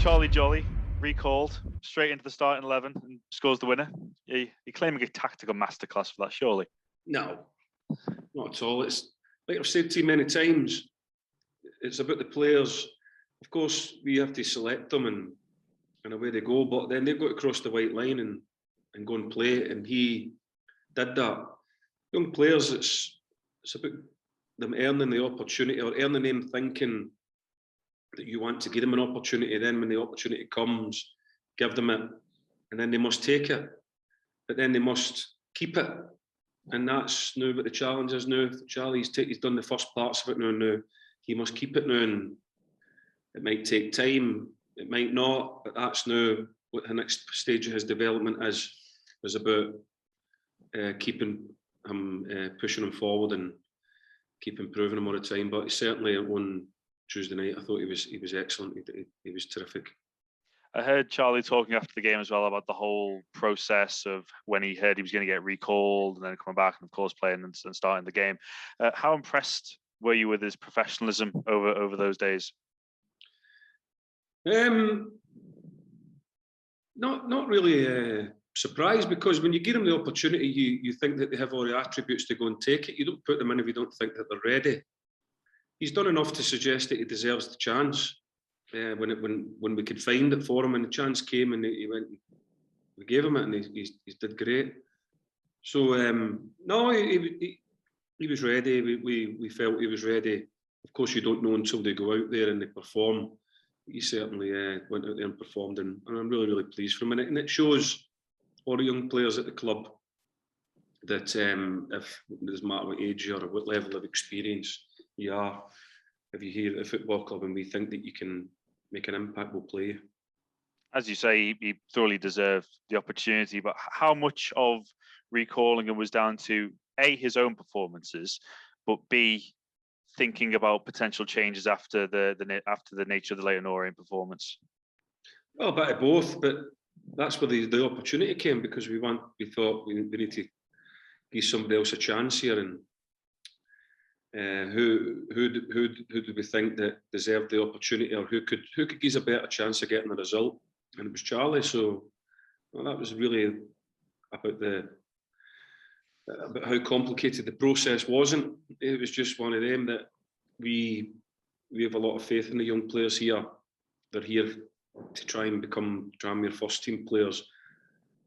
Charlie Jolly recalled straight into the starting 11 and scores the winner. You're claiming a tactical masterclass for that, surely? No, not at all. It's like I've said to you many times, it's about the players. Of course, we have to select them and away they go, but then they've got to cross the white line and go and play, and he did that. Young players, it's about them earning the opportunity or earning them thinking that you want to give them an opportunity. Then when the opportunity comes, give them it, and then they must take it, but then they must keep it. And that's now what the challenge is now. Charlie's done the first parts of it now. He must keep it now, and it might take time, it might not, but that's now what the next stage of his development is about keeping him, pushing him forward and keep improving him all the time. But certainly on Tuesday night, I thought he was excellent. He was terrific. I heard Charlie talking after the game as well about the whole process of when he heard he was going to get recalled and then coming back and of course playing and starting the game. How impressed were you with his professionalism over those days? Not really surprised, because when you give them the opportunity, you think that they have all the attributes to go and take it. You don't put them in if you don't think that they're ready. He's done enough to suggest that he deserves the chance. When we could find it for him, and the chance came, and he went, we gave him it, and he did great. So no, he was ready. We felt he was ready. Of course, you don't know until they go out there and they perform. He certainly went out there and performed, and I'm really, really pleased for him. And it shows all the young players at the club that if it doesn't matter what age you are or what level of experience you are, if you're here at the football club and we think that you can make an impact, we'll play you. As you say, he thoroughly deserved the opportunity, but how much of recalling him was down to A, his own performances, but B, thinking about potential changes after the nature of the Leyton Orient performance? Well, a bit of both, but that's where the opportunity came, because we thought we need to give somebody else a chance here, and who do we think that deserved the opportunity, or who could give us a better chance of getting the result? And it was Charlie. So that was really about how complicated the process wasn't. It was just one of them that we have a lot of faith in the young players here. They're here to try and become Tranmere first team players,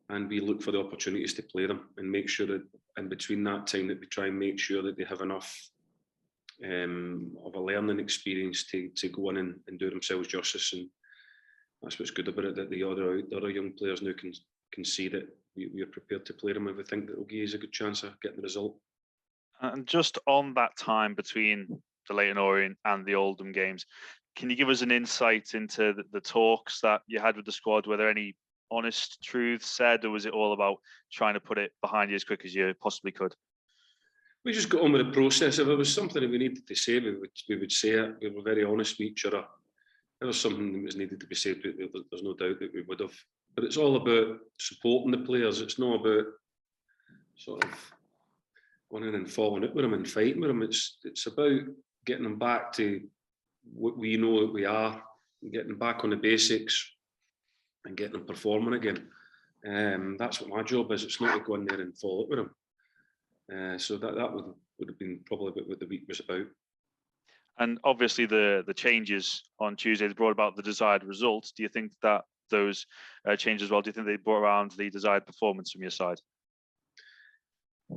and we look for the opportunities to play them and make sure that in between that time that we try and make sure that they have enough of a learning experience to go in and do themselves justice. And that's what's good about it, that the other young players now can see that we are prepared to play them if we think that will give us a good chance of getting the result. And just on that time between the Leyton Orient and the Oldham games, can you give us an insight into the talks that you had with the squad? Were there any honest truths said, or was it all about trying to put it behind you as quick as you possibly could? We just got on with the process. If there was something that we needed to say, we would say it. We were very honest with each other. If there was something that was needed to be said, there's no doubt that we would have. But it's all about supporting the players. It's not about sort of going in and falling out with them and fighting with them. It's about getting them back to what we know that we are, and getting them back on the basics and getting them performing again. That's what my job is. It's not to go in there and fall out with them. So that would have been probably what the week was about. And obviously the changes on Tuesday brought about the desired results. Do you think that those changes as well, do you think they brought around the desired performance from your side?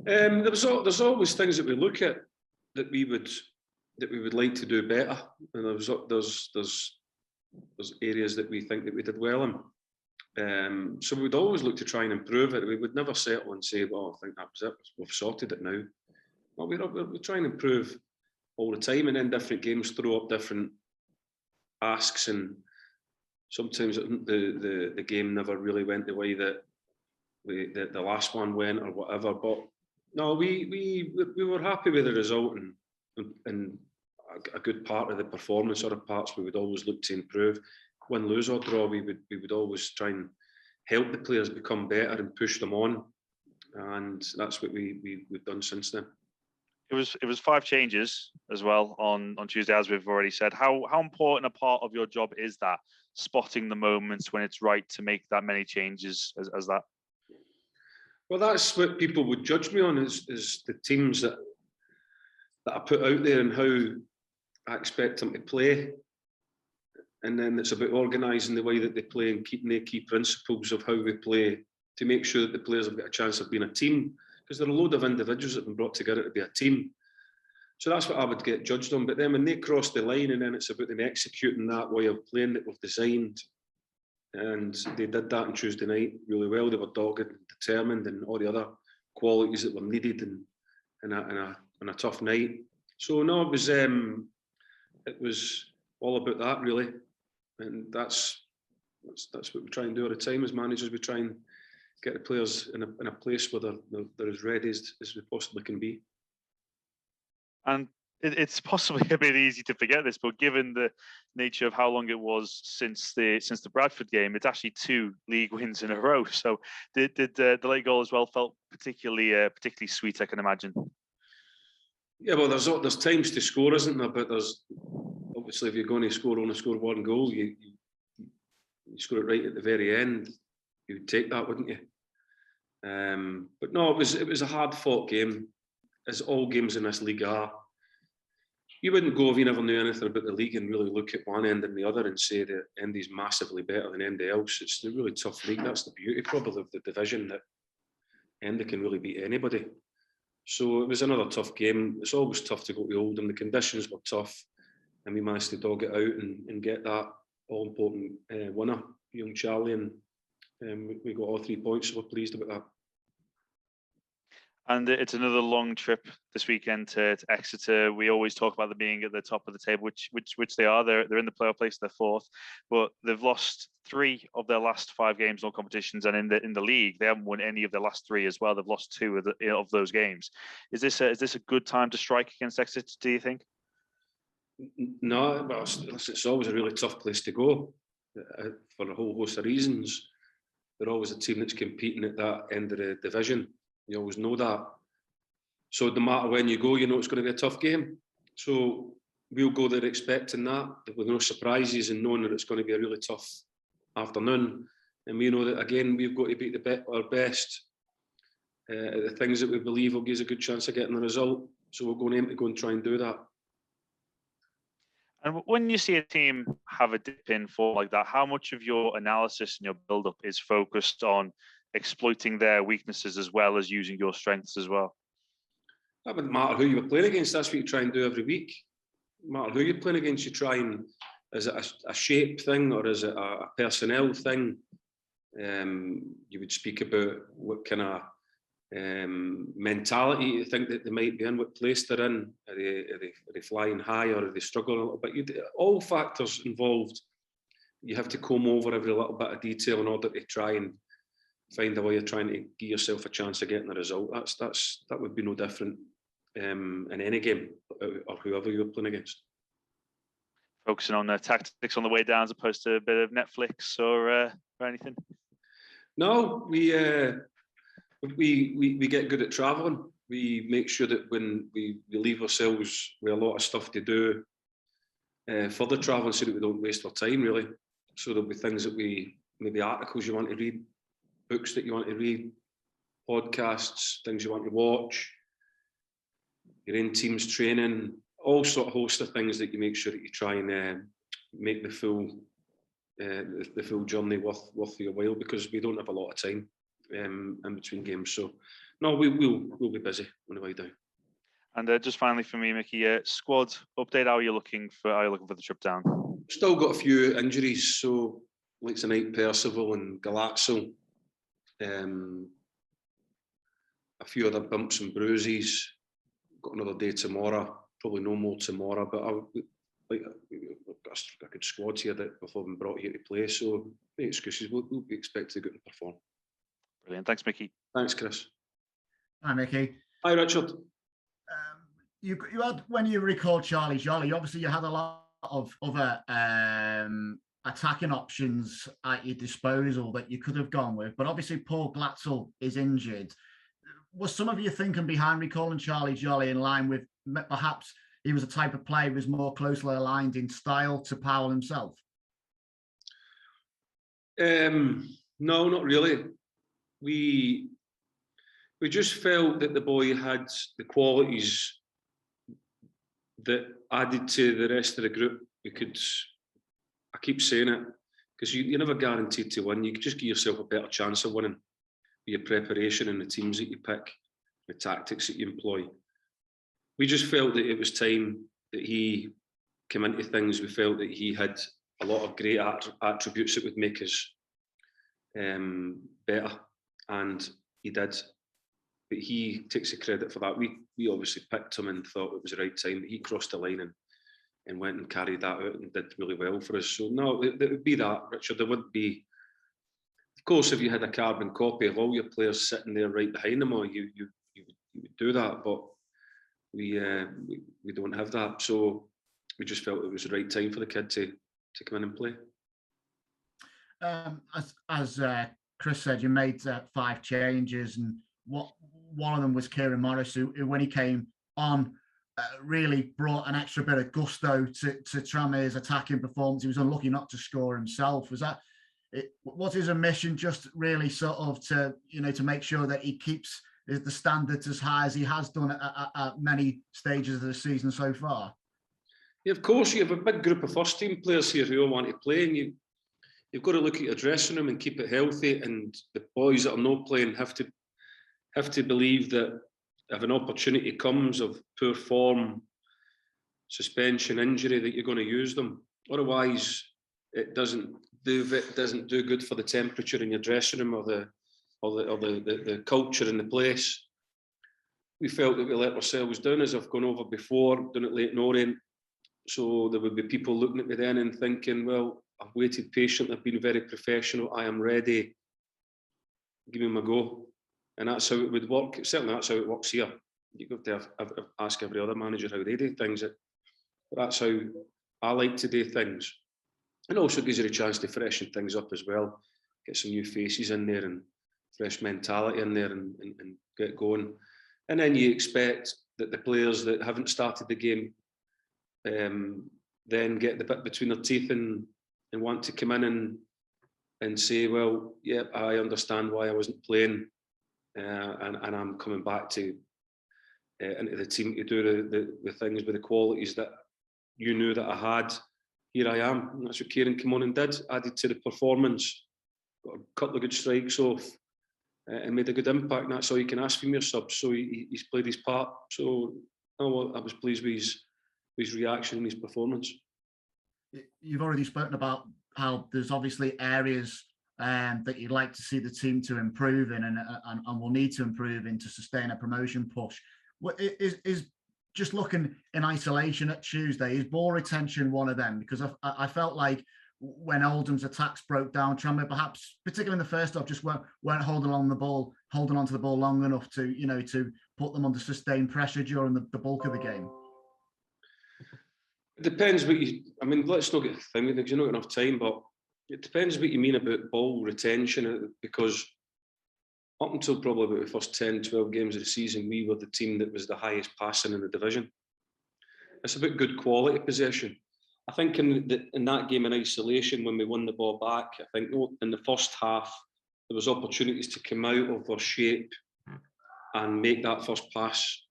There's always things that we look at that we would like to do better, and there's areas that we think that we did well in. So we would always look to try and improve it. We would never settle and say, well, I think that was it, we've sorted it now. Well, we try and improve all the time, and then different games throw up different asks, and sometimes the game never really went the way that the last one went or whatever. But no, we were happy with the result, and a good part of the performance, other parts we would always look to improve. Win, lose or draw, we would always try and help the players become better and push them on, and that's what we've done since then. It was 5 changes as well on Tuesday, as we've already said. How important a part of your job is that, spotting the moments when it's right to make that many changes as that? Well, that's what people would judge me on, is the teams that I put out there and how I expect them to play. And then it's about organising the way that they play and keeping the key principles of how we play to make sure that the players have got a chance of being a team, because there are a load of individuals that have been brought together to be a team. So that's what I would get judged on. But then when they cross the line, and then it's about them executing that way of playing that we've designed. And they did that on Tuesday night really well. They were dogged and determined, and all the other qualities that were needed in a tough night. So no, it was all about that really, and that's what we try and do all the time as managers. We try and get the players in a place where they're as ready as we possibly can be. And it's possibly a bit easy to forget this, but given the nature of how long it was since the Bradford game, it's actually 2 league wins in a row. So did the late goal as well felt particularly sweet, I can imagine. Yeah, well, there's times to score, isn't there? But there's obviously, if you're going to only score 1 goal, you score it right at the very end. You would take that, wouldn't you? But no, it was a hard fought game, as all games in this league are. You wouldn't go if you never knew anything about the league and really look at one end and the other and say that Endy's massively better than anybody else. It's a really tough league. That's the beauty probably of the division, that Endy can really beat anybody. So it was another tough game. It's always tough to go to Oldham. The conditions were tough, and we managed to dog it out and get that all-important winner, young Charlie, and we got all 3 points, so we're pleased about that. And it's another long trip this weekend to Exeter. We always talk about them being at the top of the table, which they are. They're in the playoff place, they're 4th, but they've lost 3 of their last 5 games, all competitions, and in the league they haven't won any of their last 3 as well. They've lost 2 of those games. Is this a good time to strike against Exeter, do you think? No, but it's always a really tough place to go for a whole host of reasons. They're always a team that's competing at that end of the division. You always know that. So no matter when you go, you know it's going to be a tough game. So we'll go there expecting that, with no surprises, and knowing that it's going to be a really tough afternoon. And we know that, again, we've got to beat our best at the things that we believe will give us a good chance of getting the result. So we're going to aim to go and try and do that. And when you see a team have a dip in form like that, how much of your analysis and your build-up is focused on exploiting their weaknesses as well as using your strengths as well? That wouldn't matter who you were playing against. That's what you try and do every week. No matter who you're playing against, you try and, is it a shape thing or is it a personnel thing? You would speak about what kind of mentality you think that they might be in, what place they're in. Are they flying high, or are they struggling a little bit? All factors involved. You have to comb over every little bit of detail in order to try and find a way of trying to give yourself a chance of getting a result. That would be no different in any game, or whoever you're playing against. Focusing on the tactics on the way down as opposed to a bit of Netflix or anything? No, we get good at travelling. We make sure that when we leave ourselves with a lot of stuff to do further travelling, so that we don't waste our time, really. So there'll be things that maybe articles you want to read, books that you want to read, podcasts, things you want to watch, your in teams training, all sort of host of things that you make sure that you try and make the full journey worth your while, because we don't have a lot of time in between games. So no, we'll be busy on the way down. And just finally for me, Micky, squad update. How are you looking for the trip down? Still got a few injuries, so like tonight, Percival and Galazzo. A few other bumps and bruises. Got another day tomorrow. Probably no more tomorrow, but I've got a good squad here that have been brought here to play. So no excuses. We'll be expected to go and perform. Brilliant. Thanks, Micky. Thanks, Chris. Hi, Micky. Hi, Richard. You had, when you recall Charlie, obviously you had a lot of other attacking options at your disposal that you could have gone with, but obviously Paul Glatzel is injured. was some of your thinking behind recalling Charlie Jolly in line with perhaps he was a type of player who was more closely aligned in style to Powell himself? No, not really. We just felt that the boy had the qualities that added to the rest of the group. I keep saying it, because you're never guaranteed to win. You just give yourself a better chance of winning with your preparation and the teams that you pick, the tactics that you employ. We just felt that it was time that he came into things. We felt that he had a lot of great attributes that would make us better, and he did. But he takes the credit for that. We obviously picked him and thought it was the right time. He crossed the line and went and carried that out and did really well for us. So no, it would be that, Richard. There wouldn't be. Of course, if you had a carbon copy of all your players sitting there right behind them, or you would do that. But we don't have that. So we just felt it was the right time for the kid to come in and play. As Chris said, you made 5 changes, and one of them was Kieran Morris, who when he came on, really brought an extra bit of gusto to Tranmere's attacking performance. He was unlucky not to score himself. Was his mission just really sort of to make sure that he keeps the standards as high as he has done at many stages of the season so far? Yeah, of course, you have a big group of first team players here who all want to play, and you've got to look at your dressing room and keep it healthy. And the boys that are not playing have to believe that if an opportunity comes of poor form, suspension, injury, that you're going to use them. Otherwise, it doesn't do good for the temperature in your dressing room or the culture in the place. We felt that we let ourselves down, as I've gone over before, done it late in Orient. So there would be people looking at me then and thinking, well, I've waited patiently, I've been very professional, I am ready, give me my go. And that's how it would work. Certainly that's how it works here. You've got to ask every other manager how they do things. But that's how I like to do things. And also gives you a chance to freshen things up as well. Get some new faces in there and fresh mentality in there and get going. And then you expect that the players that haven't started the game then get the bit between their teeth and want to come in and say, well, yeah, I understand why I wasn't playing. And I'm coming back to into the team to do the things with the qualities that you knew that I had. Here I am. And that's what Kieran came on and did, added to the performance, got a couple of good strikes off, and made a good impact. And that's all you can ask from your subs. So he's played his part. So I was pleased with his reaction and his performance. You've already spoken about how there's obviously areas that you'd like to see the team to improve in and will need to improve in to sustain a promotion push. What is just looking in isolation at Tuesday, is ball retention one of them? Because I felt like when Oldham's attacks broke down, Tranmere perhaps, particularly in the first half, just weren't holding onto the ball long enough to put them under sustained pressure during the bulk of the game. It depends what let's not get the thing because you're not got enough time, but it depends what you mean about ball retention, because up until probably about the first 10, 12 games of the season, we were the team that was the highest passing in the division. It's about good quality possession. I think in that game in isolation, when we won the ball back, I think in the first half, there was opportunities to come out of our shape and make that first pass,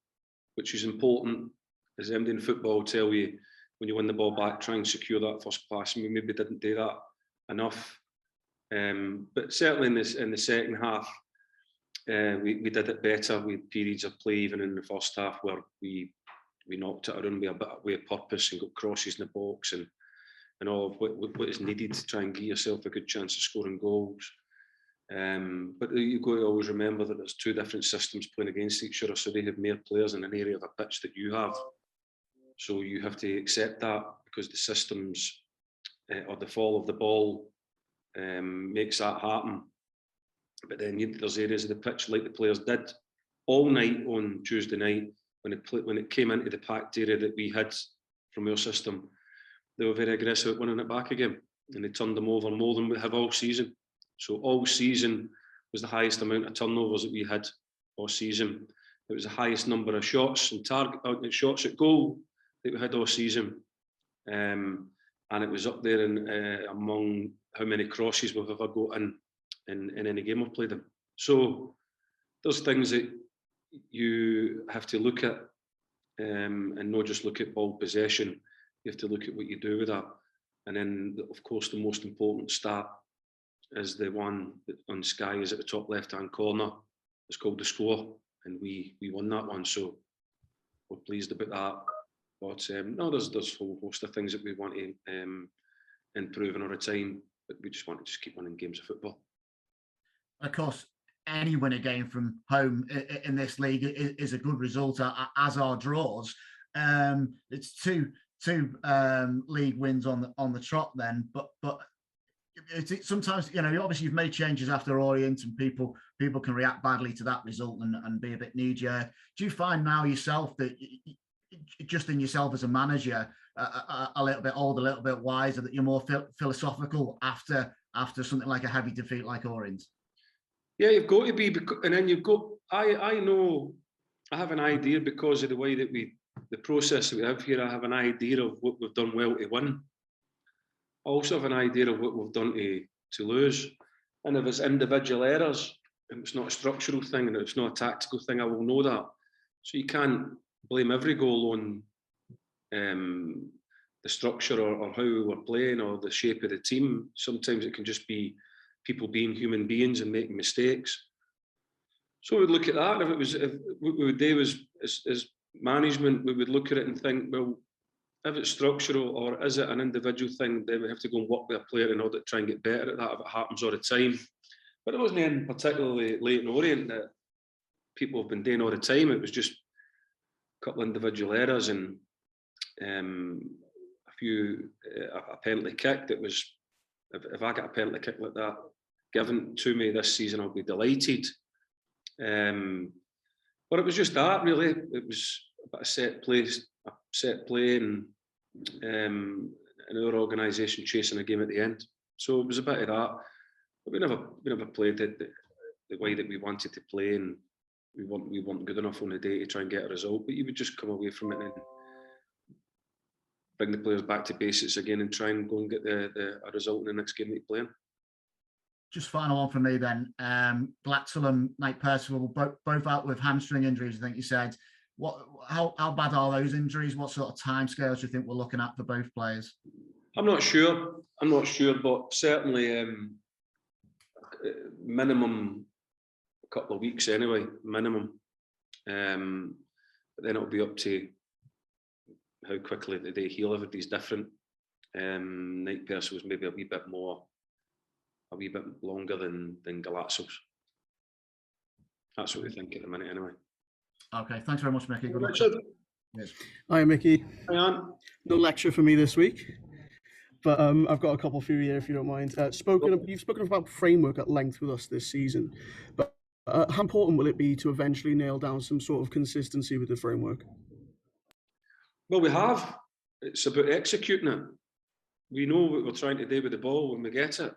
which is important. As MD in football will tell you, when you win the ball back, try and secure that first pass. And we maybe didn't do that enough. But certainly in the second half, we did it better. We had periods of play even in the first half where we knocked it around with a purpose and got crosses in the box and all of what is needed to try and give yourself a good chance of scoring goals. But you've got to always remember that there's 2 different systems playing against each other, so they have more players in an area of a pitch that you have. So you have to accept that, because the systems or the fall of the ball makes that happen. But then there's areas of the pitch, like the players did all night on Tuesday night, when it came into the packed area that we had from our system, they were very aggressive at winning it back again, and they turned them over more than we have all season. So all season was the highest amount of turnovers that we had all season. It was the highest number of shots and shots at goal that we had all season, and it was up there among how many crosses we've ever got in any game we've played in. So there's things that you have to look at, and not just look at ball possession. You have to look at what you do with that. And then, of course, the most important stat is the one that on Sky is at the top left-hand corner. It's called the score, and we won that one. So we're pleased about that. But no, there's a whole host of things that we want to improve in our time, but we just want to just keep winning games of football. Of course, any winning game from home in this league is a good result, as are draws. It's two league wins on the trot then, but it's sometimes, you know, obviously you've made changes after Orient, and people can react badly to that result and be a bit knee-jerk. Do you find now yourself that just in yourself as a manager, a little bit older, a little bit wiser, that you're more philosophical after something like a heavy defeat like Orient? Yeah, you've got to be, and then you've got. I know, I have an idea because of the way that the process that we have here. I have an idea of what we've done well to win. I also have an idea of what we've done to lose. And if it's individual errors, if it's not a structural thing and it's not a tactical thing, I will know that. So you can't blame every goal on the structure or how we were playing or the shape of the team. Sometimes it can just be people being human beings and making mistakes. So we'd look at that. If what we would do as management, we would look at it and think, well, if it's structural or is it an individual thing, then we have to go and work with a player in order to try and get better at that if it happens all the time. But it wasn't anything particularly late in Orient that people have been doing all the time. It was just a couple of individual errors and a penalty kick that was, if I get a penalty kick like that given to me this season, I'll be delighted. But it was just that, really. It was a bit of set play and our organisation chasing a game at the end. So it was a bit of that. But we never played it the way that we wanted to play, and we weren't good enough on the day to try and get a result. But you would just come away from it and bring the players back to basics again and try and go and get a result in the next game that you play in. Just final one for me then. Glatzel and Knight Percival both out with hamstring injuries, I think you said. How bad are those injuries? What sort of timescales do you think we're looking at for both players? I'm not sure, but certainly minimum a couple of weeks anyway, minimum. But then it'll be up to how quickly they heal. Everybody's different. Knight Percival's maybe a wee bit longer than Galatzo's. That's what we think at the minute anyway. Okay, thanks very much, Micky. Good luck. Richard. Yes. Hi, Micky. Hi, Anne. No lecture for me this week, but I've got a couple for you here, if you don't mind. You've spoken about framework at length with us this season, but how important will it be to eventually nail down some sort of consistency with the framework? Well, we have. It's about executing it. We know what we're trying to do with the ball when we get it.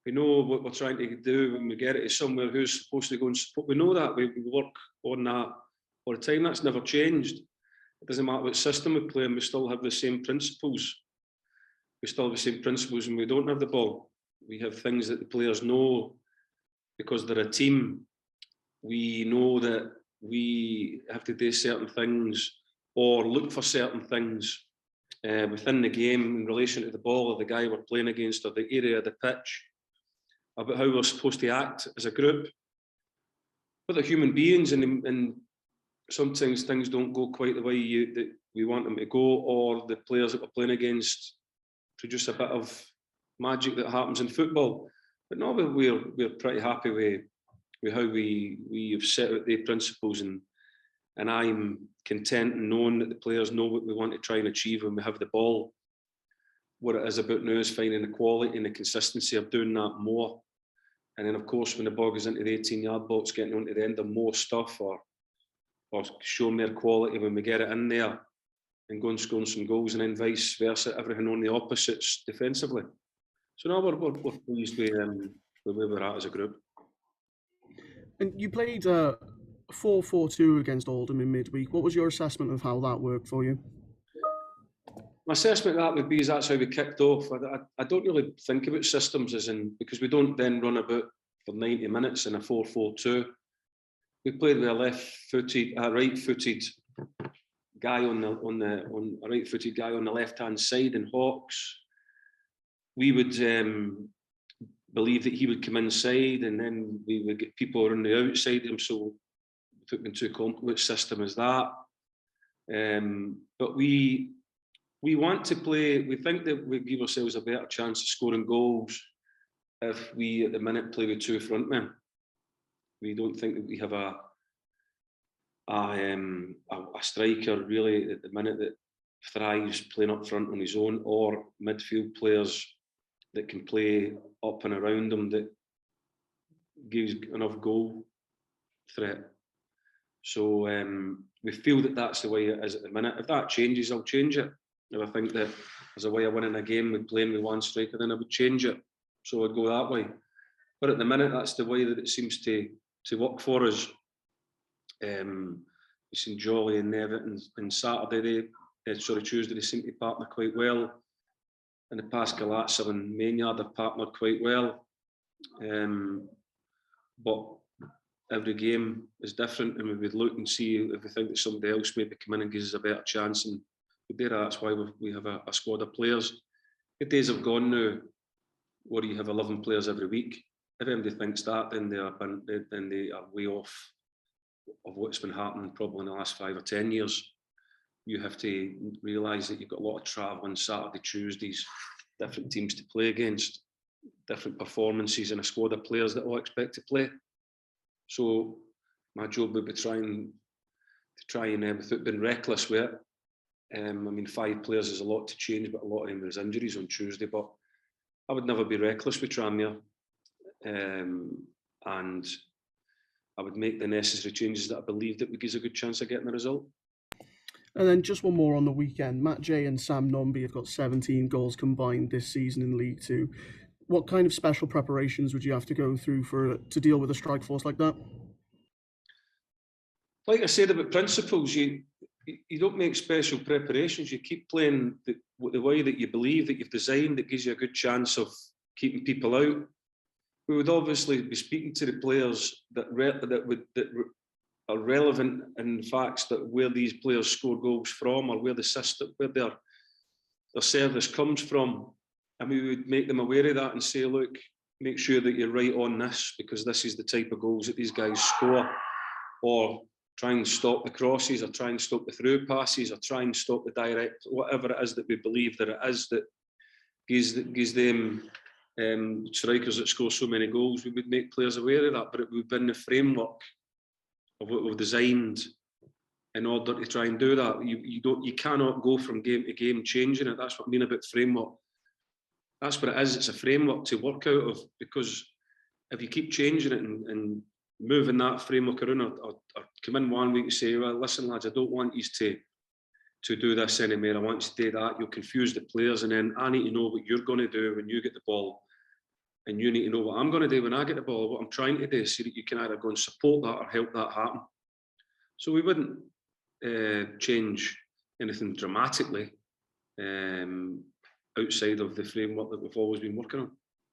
We know what we're trying to do when we get it to somewhere who's supposed to go and support. We know that. We work on that all the time. That's never changed. It doesn't matter what system we play in, we still have the same principles. We still have the same principles when we don't have the ball. We have things that the players know because they're a team. We know that we have to do certain things or look for certain things within the game in relation to the ball or the guy we're playing against or the area of the pitch, about how we're supposed to act as a group. But they're human beings, and sometimes things don't go quite the way that we want them to go, or the players that we're playing against produce a bit of magic that happens in football. But no, we're pretty happy with how we have set out the principles, and I'm content in knowing that the players know what we want to try and achieve when we have the ball. What it is about now is finding the quality and the consistency of doing that more. And then, of course, when the ball goes into the 18-yard box, getting on to the end of more stuff or showing their quality when we get it in there and go and score some goals, and then vice versa, everything on the opposites defensively. So now we're pleased with where we're at as a group. And you played 4-4-2 against Oldham in midweek. What was your assessment of how that worked for you? My assessment of that would be is that's how we kicked off. I don't really think about systems as in, because we don't then run about for 90 minutes in a 4-4-2. We played with a right-footed guy on the left-hand side in Hawks. We would believe that he would come inside, and then we would get people on the outside of him. So we took into account which system is that. But we want to play. We think that we give ourselves a better chance of scoring goals if we, at the minute, play with 2 frontmen. We don't think that we have a striker really at the minute that thrives playing up front on his own, or midfield players that can play up and around him that gives enough goal threat. So we feel that that's the way it is at the minute. If that changes, I'll change it. If I think that there's a way of winning a game with playing with 1 striker, then I would change it. So I'd go that way. But at the minute, that's the way that it seems to work for us. We've seen Jolly and Nevitt and Tuesday, they seem to partner quite well. In the past, Galatza and Maynard have partnered quite well. But every game is different, and we would look and see if we think that somebody else maybe come in and gives us a better chance. And that's why we have a squad of players. The days have gone now where you have 11 players every week. If anybody thinks that, then they are way off of what's been happening probably in the last 5 or 10 years. You have to realise that you've got a lot of travelling Saturday, Tuesdays, different teams to play against, different performances, and a squad of players that all expect to play. So my job would be trying, without being reckless with it. 5 players is a lot to change, but a lot of them there's injuries on Tuesday. But I would never be reckless with Tranmere, and I would make the necessary changes that I believe that would give us a good chance of getting the result. And then just one more on the weekend. Matt Jay and Sam Nombi have got 17 goals combined this season in League Two. What kind of special preparations would you have to go through to deal with a strike force like that? Like I said about principles, you don't make special preparations. You keep playing the way that you believe that you've designed that gives you a good chance of keeping people out. We would obviously be speaking to the players that are relevant in facts that where these players score goals from, or where the system, where their service comes from, and we would make them aware of that and say, look, make sure that you're right on this, because this is the type of goals that these guys score, or try and stop the crosses, or try and stop the through passes, or try and stop the direct, whatever it is that we believe that it is that gives them strikers that score so many goals. We would make players aware of that, but it would be in the framework of what we've designed in order to try and do that. You cannot go from game to game changing it. That's what I mean about framework. That's what it is. It's a framework to work out of, because if you keep changing it and moving that framework around, or come in one week and say, well, listen lads, I don't want you to do this anymore, I want you to do that, you'll confuse the players, and then I need to know what you're going to do when you get the ball, and you need to know what I'm going to do when I get the ball, what I'm trying to do, so that you can either go and support that or help that happen. So we wouldn't change anything dramatically outside of the framework that we've always been working on.